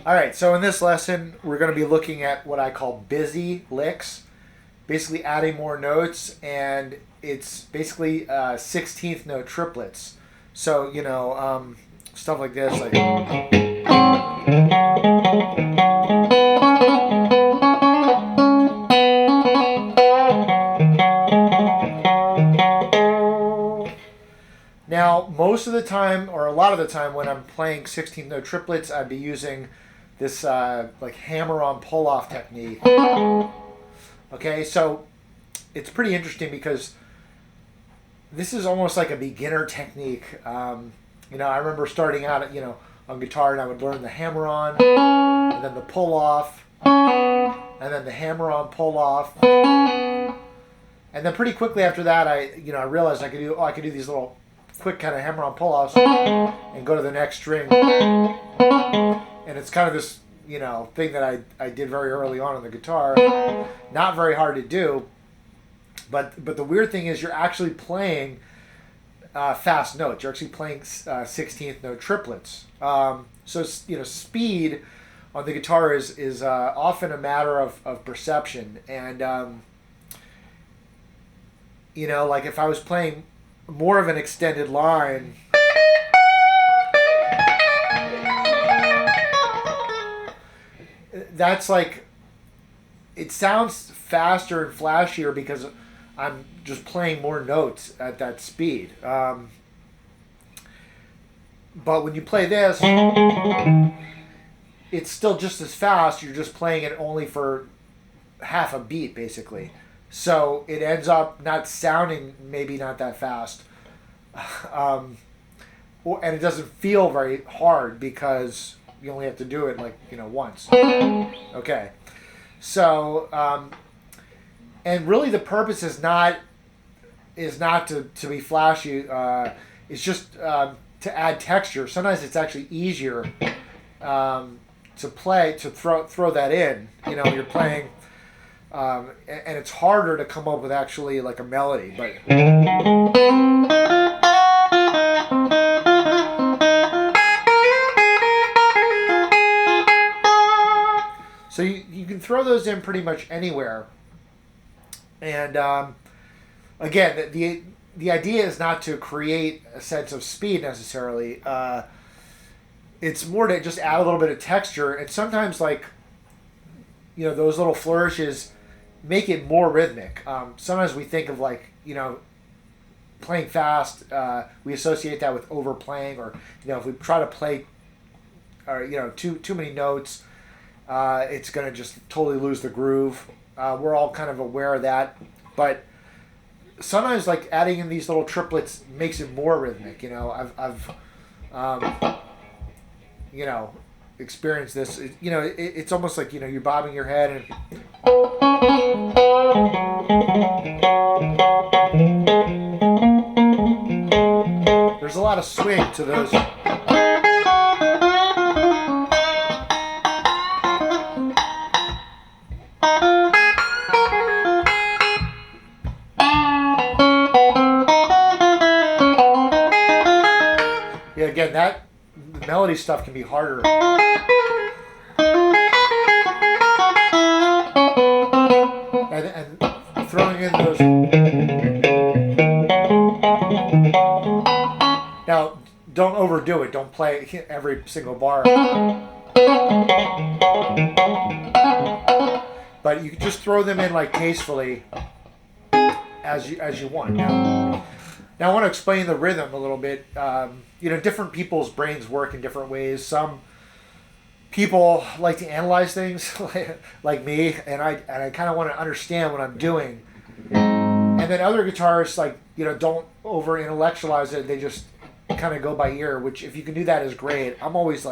All right, so in this lesson, we're going to be looking at what I call busy licks, basically adding more notes, and it's basically 16th note triplets. So, stuff like this, like. Now, most of the time, or a lot of the time, when I'm playing 16th note triplets, I'd be using this like hammer-on pull-off technique. Okay, so it's pretty interesting because this is almost like a beginner technique. I remember starting out, on guitar, and I would learn the hammer-on, and then the pull-off, and then the hammer-on pull-off, and then pretty quickly after that, I realized I could do these little quick kind of hammer-on pull-offs and go to the next string. And it's kind of this, thing that I did very early on the guitar. Not very hard to do, but the weird thing is you're actually playing fast notes. You're actually playing 16th note triplets. So speed on the guitar is often a matter of perception. And like if I was playing more of an extended line, that's like, it sounds faster and flashier because I'm just playing more notes at that speed. But when you play this, it's still just as fast. You're just playing it only for half a beat, basically. So it ends up not sounding maybe not that fast. And it doesn't feel very hard because you only have to do it once. Okay. So, and really the purpose is not to be flashy. It's just to add texture. Sometimes it's actually easier to throw that in. You're playing, and it's harder to come up with actually like a melody, but. So you can throw those in pretty much anywhere. And again, the idea is not to create a sense of speed necessarily. It's more to just add a little bit of texture. And sometimes those little flourishes make it more rhythmic. Sometimes we think of playing fast. We associate that with overplaying, or if we try to play, or too many notes. It's going to just totally lose the groove. We're all kind of aware of that. But sometimes adding in these little triplets makes it more rhythmic. I've experienced this. It's almost like, you're bobbing your head and... There's a lot of swing to those... Again, the melody stuff can be harder. And throwing in those... Now, don't overdo it. Don't play every single bar. But you can just throw them in tastefully as you want. Now I want to explain the rhythm a little bit. Different people's brains work in different ways. Some people like to analyze things, like me, and I kind of want to understand what I'm doing. And then other guitarists don't over intellectualize it. They just kind of go by ear. Which, if you can do that, is great. I'm always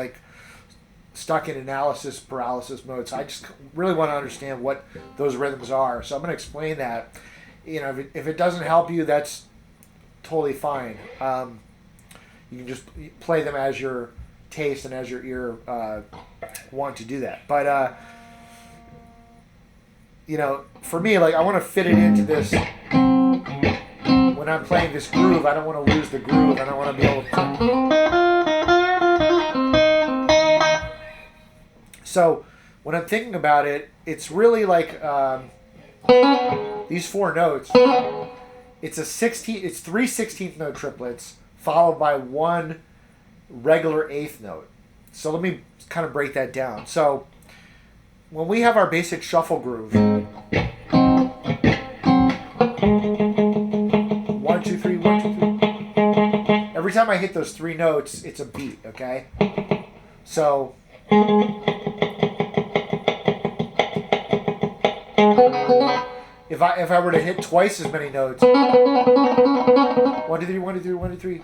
stuck in analysis paralysis mode. So I just really want to understand what those rhythms are. So I'm going to explain that. If it doesn't help you, that's totally fine. You can just play them as your taste and as your ear want to do that. But for me, I want to fit it into this. When I'm playing this groove, I don't want to lose the groove. I don't want to be able to. So when I'm thinking about it, it's really like these 4 notes. It's it's 3 16th note triplets followed by 1 regular 8th note. So let me kind of break that down. So when we have our basic shuffle groove, 1 2 3 1 2 3. Every time I hit those 3 notes, it's a beat. Okay, so if I were to hit twice as many notes, 1 2 3 1 2 3 1 2 3.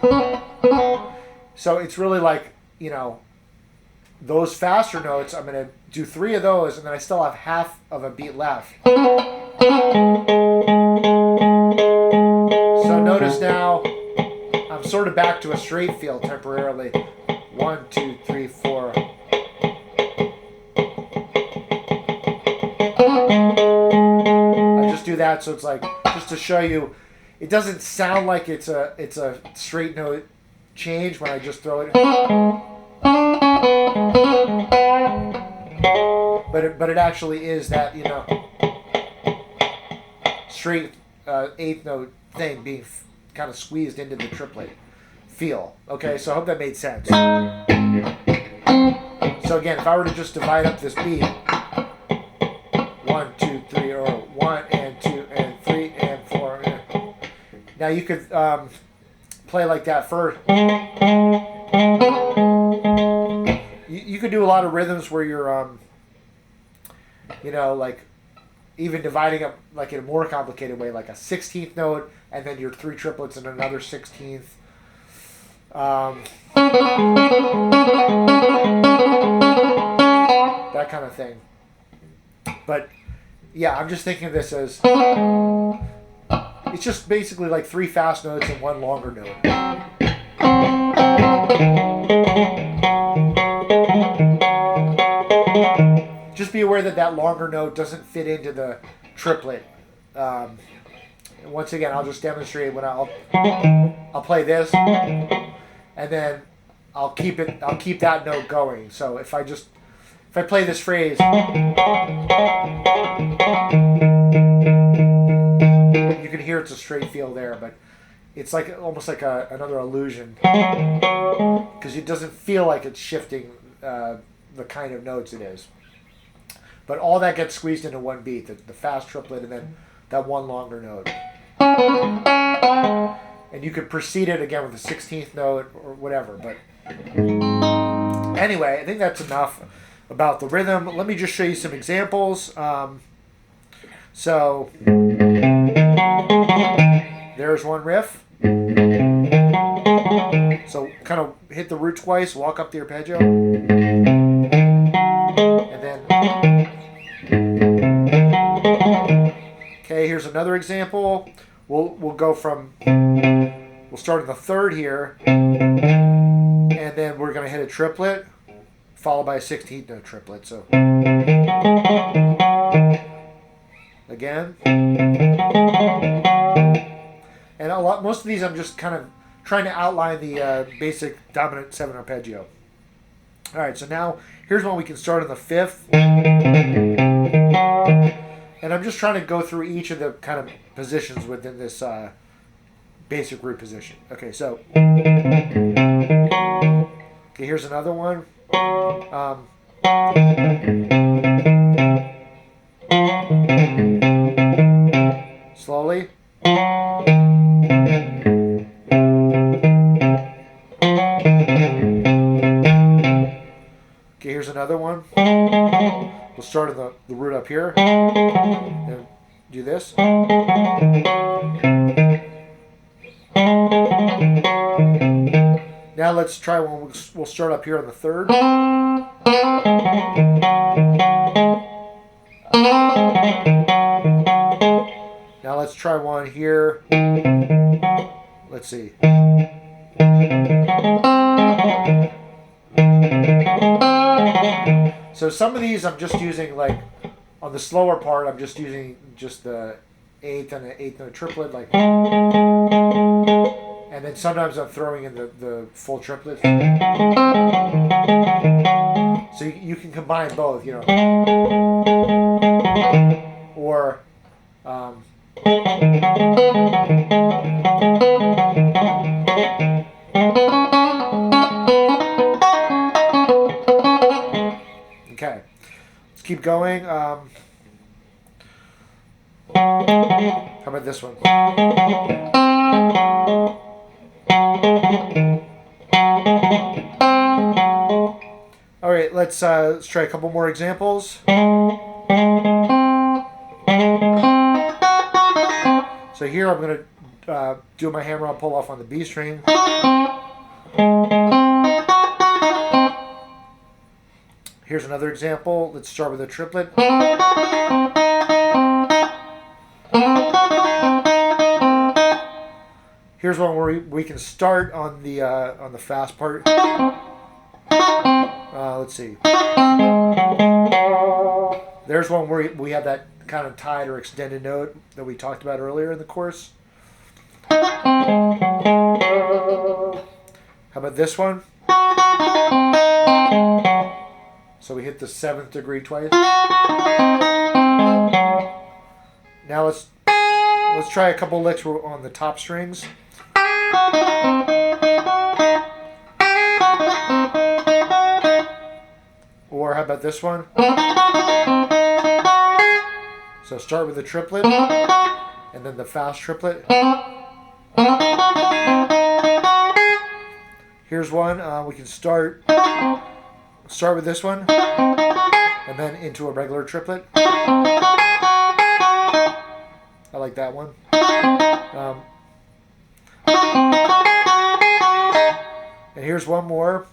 So it's really like, you know, those faster notes. I'm gonna do 3 of those, and then I still have half of a beat left. So notice now I'm sort of back to a straight feel temporarily. 1 2 3 4. I just do that so it's like, just to show you, it doesn't sound like it's a straight note change when I just throw it. But it actually is that, you know, straight 8th note thing being kind of squeezed into the triplet feel. Okay, so I hope that made sense. So again, if I were to just divide up this beat, 1 2 3, or 1 and 2 and 3 and 4. Now you could play like that first. You could do a lot of rhythms where you're, you know, like even dividing up like in a more complicated way, like a 16th note and then your 3 triplets and another 16th. That kind of thing. But yeah, I'm just thinking of this as it's just basically like 3 fast notes and 1 longer note. Just be aware that that longer note doesn't fit into the triplet. Once again, I'll just demonstrate when I'll play this, and then I'll keep that note going. So if I play this phrase, you can hear it's a straight feel there, but it's like almost like another illusion because it doesn't feel like it's shifting the kind of notes it is. But all that gets squeezed into 1 beat, the fast triplet and then that 1 longer note. And you could precede it again with a 16th note or whatever. But anyway, I think that's enough about the rhythm. Let me just show you some examples. So there's 1 riff. So kind of hit the root twice, walk up the arpeggio, and then. Okay, here's another example. We'll go from, we'll start in the 3rd here, and then we're going to hit a triplet, followed by a 16th note triplet. So again, and most of these I'm just kind of trying to outline the basic dominant 7 arpeggio. All right, so now here's one we can start on the 5th. And I'm just trying to go through each of the kind of positions within this basic root position. Okay, so. Okay, here's another one. Slowly. Okay, here's another one. We'll start at the root up here and do this. Now let's try one. We'll start up here on the 3rd. Now let's try one here. Let's see. So some of these I'm just using, like on the slower part, I'm just using just the 8th and the 8th note triplet, like, and then sometimes I'm throwing in the full triplets. So you can combine both, you know, or okay. Let's keep going. How about this one? All right, let's try a couple more examples. So here I'm going to do my hammer-on pull-off on the B string. Here's another example. Let's start with a triplet. Here's one where we can start on the fast part. Let's see. There's one where we have that kind of tied or extended note that we talked about earlier in the course. How about this one? So we hit the 7th degree twice. Now let's try a couple licks on the top strings. Or how about this one? So start with the triplet and then the fast triplet. Here's one. We can start with this one and then into a regular triplet. I like that one. And here's one more.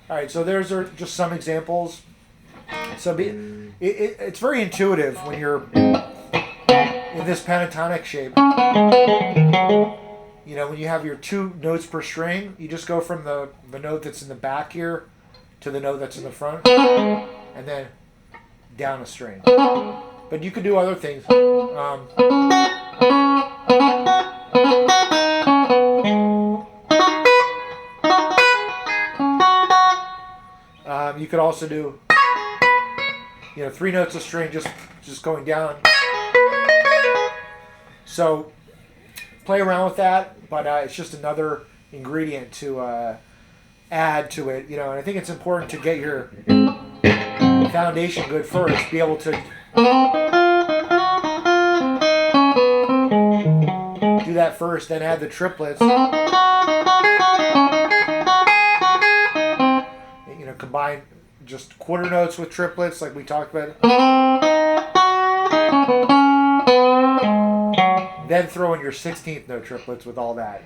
All right, so there's just some examples. So it's very intuitive when you're in this pentatonic shape. You know, when you have your 2 notes per string, you just go from the note that's in the back here to the note that's in the front, and then down a string. But you could do other things. You could also do, you know, 3 notes a string just going down. So play around with that, but it's just another ingredient to add to it, you know. And I think it's important to get your foundation good first. Be able to do that first, then add the triplets. You know, combine just quarter notes with triplets, like we talked about. Then throw in your 16th note triplets with all that.